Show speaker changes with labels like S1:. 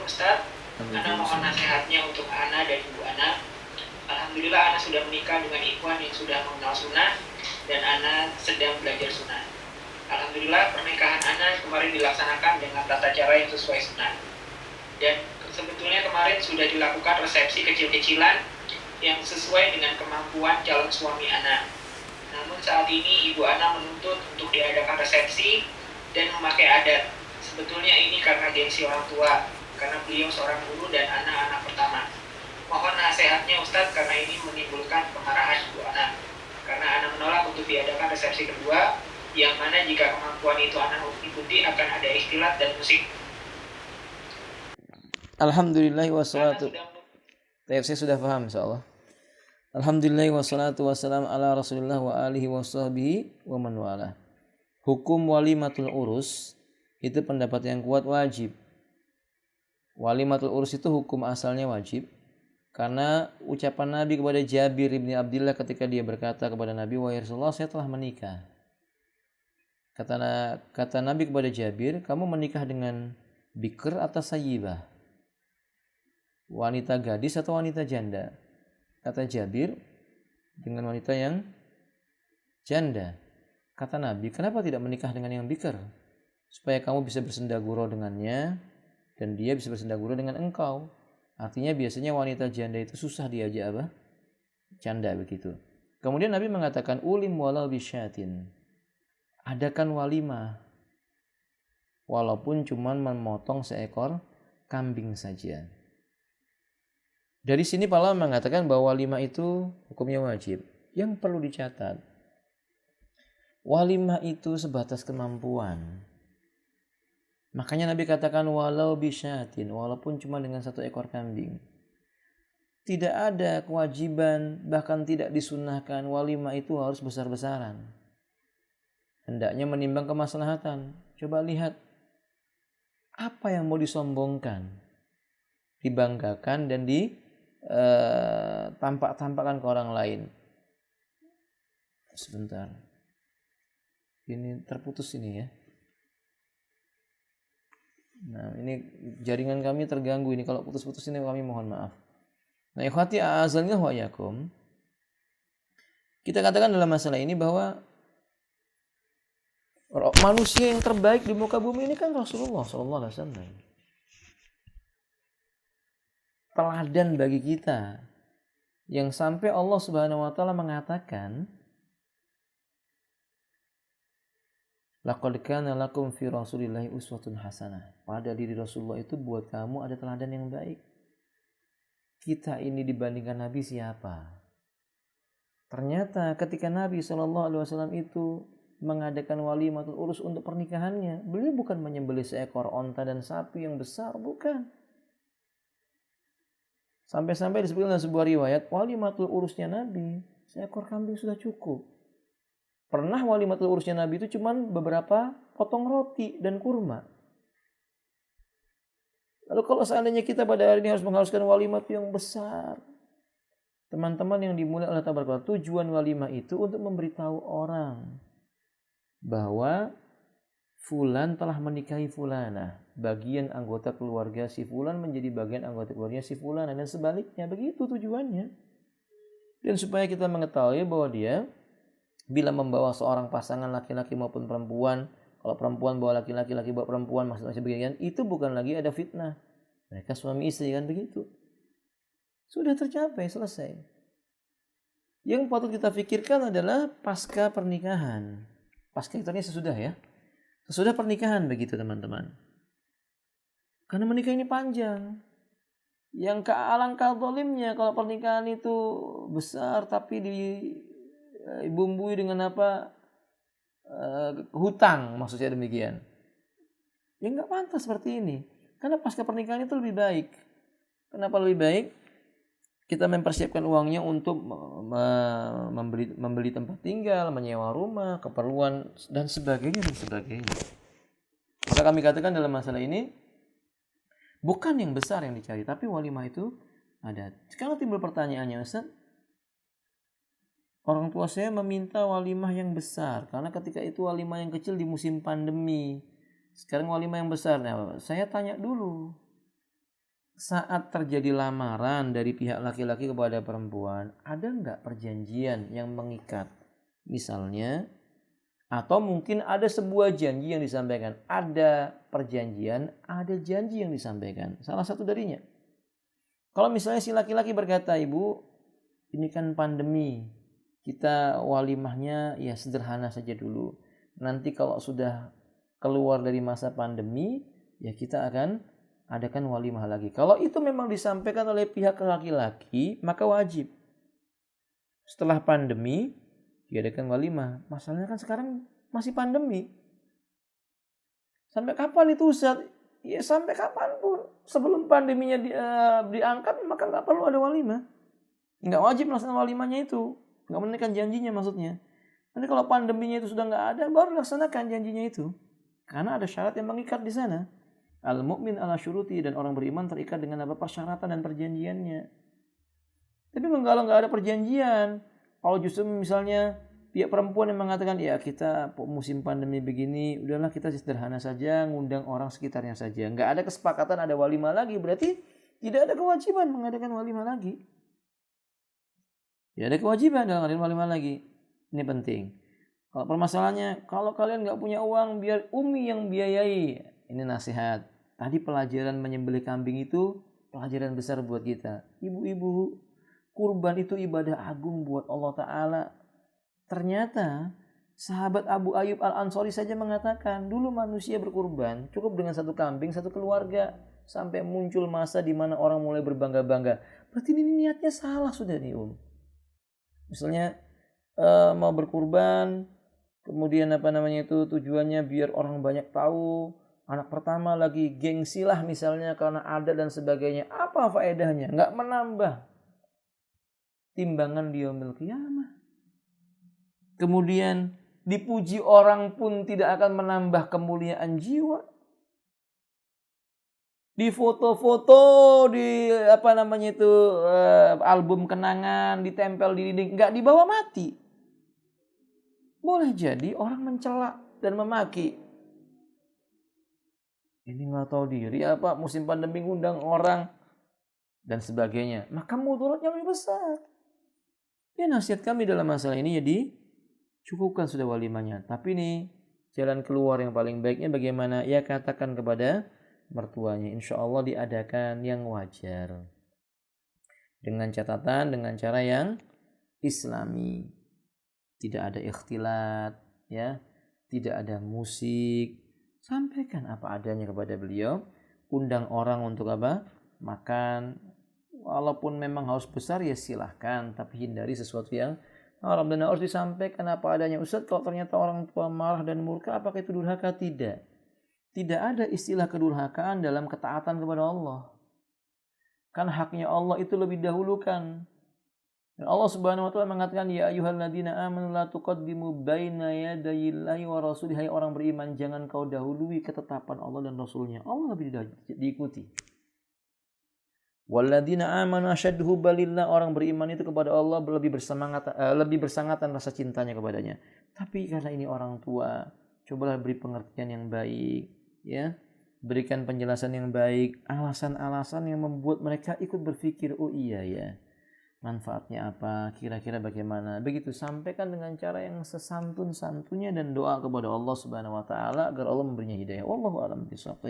S1: Ustadz, Ana mohon nasihatnya untuk Ana dan Ibu Ana. Alhamdulillah Ana sudah menikah dengan ikhwan yang sudah mengenal sunnah dan Ana sedang belajar sunnah. Alhamdulillah pernikahan Ana kemarin dilaksanakan dengan tata cara yang sesuai sunnah. Dan sebetulnya kemarin sudah dilakukan resepsi kecil-kecilan yang sesuai dengan kemampuan calon suami Ana. Namun saat ini Ibu Ana menuntut untuk diadakan resepsi dan memakai adat. Sebetulnya ini karena gengsi orang tua, karena beliau seorang guru dan Ana anak pertama. Mohon nasihatnya Ustadz karena ini menimbulkan kemarahan Ibu Ana. Karena Ana menolak untuk diadakan resepsi kedua, yang mana jika kemampuan itu Ana ikuti akan ada ikhtilat dan musik.
S2: Alhamdulillah wassalatu. Saya sudah paham insyaallah. Alhamdulillah wassalatu wassalam ala Rasulillah wa alihi wa sahbihi wa man wala. Hukum walimatul urus itu pendapat yang kuat wajib. Walimatul urus itu hukum asalnya wajib karena ucapan Nabi kepada Jabir bin Abdullah ketika dia berkata kepada Nabi, "Wahai Rasulullah, saya telah menikah." Kata Nabi kepada Jabir, "Kamu menikah dengan bikr atau sayyibah? Wanita gadis atau wanita janda?" Kata Jabir, "Dengan wanita yang janda." Kata Nabi, "Kenapa tidak menikah dengan yang bikr? Supaya kamu bisa bersendagurau dengannya dan dia bisa bersendagurau dengan engkau." Artinya biasanya wanita janda itu susah diajak apa? Canda begitu. Kemudian Nabi mengatakan, "Ulim walau bisyatin." Adakan walimah walaupun cuma memotong seekor kambing saja. Dari sini para ulama mengatakan bahwa walimah itu hukumnya wajib. Yang perlu dicatat, walimah itu sebatas kemampuan. Makanya Nabi katakan walau bisyatin, walaupun cuma dengan satu ekor kambing. Tidak ada kewajiban, bahkan tidak disunnahkan walimah itu harus besar-besaran. Hendaknya menimbang kemaslahatan. Coba lihat apa yang mau disombongkan, dibanggakan dan tampak-tampakkan ke orang lain. Sebentar. Ini terputus ini ya. Nah, ini jaringan kami terganggu ini. Kalau putus-putus ini kami mohon maaf. Nah, ikhwati a'azalillah wa iyyakum. Kita katakan dalam masalah ini bahwa manusia yang terbaik di muka bumi ini kan Rasulullah sallallahu alaihi wasallam. Teladan bagi kita yang sampai Allah Subhanahu wa taala mengatakan, "Laqad kana lakum fi Rasulillahi uswatun hasanah." Pada diri Rasulullah itu buat kamu ada teladan yang baik. Kita ini dibandingkan Nabi siapa? Ternyata ketika Nabi SAW itu mengadakan walimatul urus untuk pernikahannya, beliau bukan menyembelih seekor onta dan sapi yang besar, bukan. Sampai-sampai disebutkan dalam sebuah riwayat, walimatul urusnya Nabi seekor kambing sudah cukup. Pernah walimatul urusnya Nabi itu cuma beberapa potong roti dan kurma. Lalu kalau seandainya kita pada hari ini harus mengharuskan walimah yang besar, teman-teman yang dimulai oleh tabaraka, tujuan walimah itu untuk memberitahu orang bahwa fulan telah menikahi fulana, bagian anggota keluarga si fulan menjadi bagian anggota keluarga si fulana, dan sebaliknya, begitu tujuannya. Dan supaya kita mengetahui bahwa dia bila membawa seorang pasangan laki-laki maupun perempuan, kalau perempuan bawa laki-laki, laki bawa perempuan, maksudnya begini, itu bukan lagi ada fitnah. Mereka suami istri kan begitu. Sudah tercapai, selesai. Yang patut kita pikirkan adalah pasca pernikahan. Pasca itu sesudah ya. Sesudah pernikahan begitu teman-teman. Karena menikah ini panjang. Yang alangkah zalimnya kalau pernikahan itu besar tapi dibumbui dengan hutang, maksudnya demikian. Ya nggak pantas seperti ini. Karena pasca pernikahan itu lebih baik. Kenapa lebih baik? Kita mempersiapkan uangnya untuk membeli tempat tinggal, menyewa rumah, keperluan dan sebagainya dan sebagainya. Maka kami katakan dalam masalah ini bukan yang besar yang dicari, tapi walimah itu ada. Sekarang timbul pertanyaannya, Ustaz, orang tua saya meminta walimah yang besar karena ketika itu walimah yang kecil di musim pandemi. Sekarang walimah yang besar. Nah, saya tanya dulu, saat terjadi lamaran dari pihak laki-laki kepada perempuan, ada nggak perjanjian yang mengikat? Misalnya, atau mungkin ada sebuah janji yang disampaikan. Ada perjanjian, ada janji yang disampaikan. Salah satu darinya. Kalau misalnya si laki-laki berkata, ibu, ini kan pandemi, kita walimahnya ya sederhana saja dulu. Nanti kalau sudah keluar dari masa pandemi, ya kita akan adakan walimah lagi. Kalau itu memang disampaikan oleh pihak laki-laki, maka wajib. Setelah pandemi, diadakan walimah. Masalahnya kan sekarang masih pandemi. Sampai kapan itu Ustaz? Ya sampai kapanpun. Sebelum pandeminya diangkat, maka nggak perlu ada walimah. Nggak wajib melaksanakan walimahnya itu. Nggak menekan janjinya maksudnya. Nanti kalau pandeminya itu sudah nggak ada, baru laksanakan janjinya itu. Karena ada syarat yang mengikat di sana. Al-mu'min ala syuruti, dan orang beriman terikat dengan apa persyaratan dan perjanjiannya. Tapi kalau nggak ada perjanjian, kalau justru misalnya pihak perempuan yang mengatakan ya kita musim pandemi begini, udahlah kita sederhana saja, ngundang orang sekitarnya saja, nggak ada kesepakatan ada walimah lagi, berarti tidak ada kewajiban mengadakan walimah lagi. Tidak ada kewajiban dalam mengadakan walimah lagi. Ini penting. Kalau permasalahannya, kalau kalian nggak punya uang, biar umi yang biayai. Ini nasihat. Tadi pelajaran menyembelih kambing itu pelajaran besar buat kita. Ibu-ibu, kurban itu ibadah agung buat Allah Ta'ala. Ternyata sahabat Abu Ayyub Al-Ansari saja mengatakan, dulu manusia berkurban cukup dengan satu kambing, satu keluarga. Sampai muncul masa di mana orang mulai berbangga-bangga. Berarti ini niatnya salah sudah nih Misalnya mau berkurban, kemudian tujuannya biar orang banyak tahu, anak pertama lagi gengsi lah misalnya karena ada dan sebagainya. Apa faedahnya? Nggak menambah timbangan di yaumil qiyamah. Kemudian dipuji orang pun tidak akan menambah kemuliaan jiwa. Di foto-foto, di album kenangan, ditempel di dinding, nggak dibawa mati. Boleh jadi orang mencela dan memaki. Ini nggak tahu diri apa, musim pandemi ngundang orang dan sebagainya. Maka mudaratnya lebih besar. Ya nasihat kami dalam masalah ini jadi cukupkan sudah walimahnya. Tapi nih jalan keluar yang paling baiknya bagaimana? Ya katakan kepada mertuanya, insya Allah diadakan yang wajar. Dengan catatan, dengan cara yang islami. Tidak ada ikhtilat, ya, tidak ada musik. Sampaikan apa adanya kepada beliau. Undang orang untuk apa? Makan. Walaupun memang harus besar ya silahkan, tapi hindari sesuatu yang haram. Dan harus disampaikan apa adanya. Ustaz, kalau ternyata orang tua marah dan murka, apakah itu durhaka? Tidak. Tidak ada istilah kedurhakaan dalam ketaatan kepada Allah. Kan haknya Allah itu lebih dahulukan. Dan Allah Subhanahu wa taala mengatakan, ya ayyuhalladzina amanu la tuqaddimu baina yadayillahi wa rasulih. Hai orang beriman, jangan kau dahului ketetapan Allah dan Rasulnya. Allah lebih diikuti. Walladzina amanu asyaddu hubbalillah. Orang beriman itu kepada Allah lebih bersangatan rasa cintanya kepadanya. Tapi karena ini orang tua, cobalah beri pengertian yang baik, ya. Berikan penjelasan yang baik, alasan-alasan yang membuat mereka ikut berpikir, oh iya ya. Manfaatnya apa, kira-kira bagaimana. Begitu, sampaikan dengan cara yang sesantun-santunnya dan doa kepada Allah Subhanahu wa taala agar Allah memberinya hidayah. Wallahu a'lam bishawab.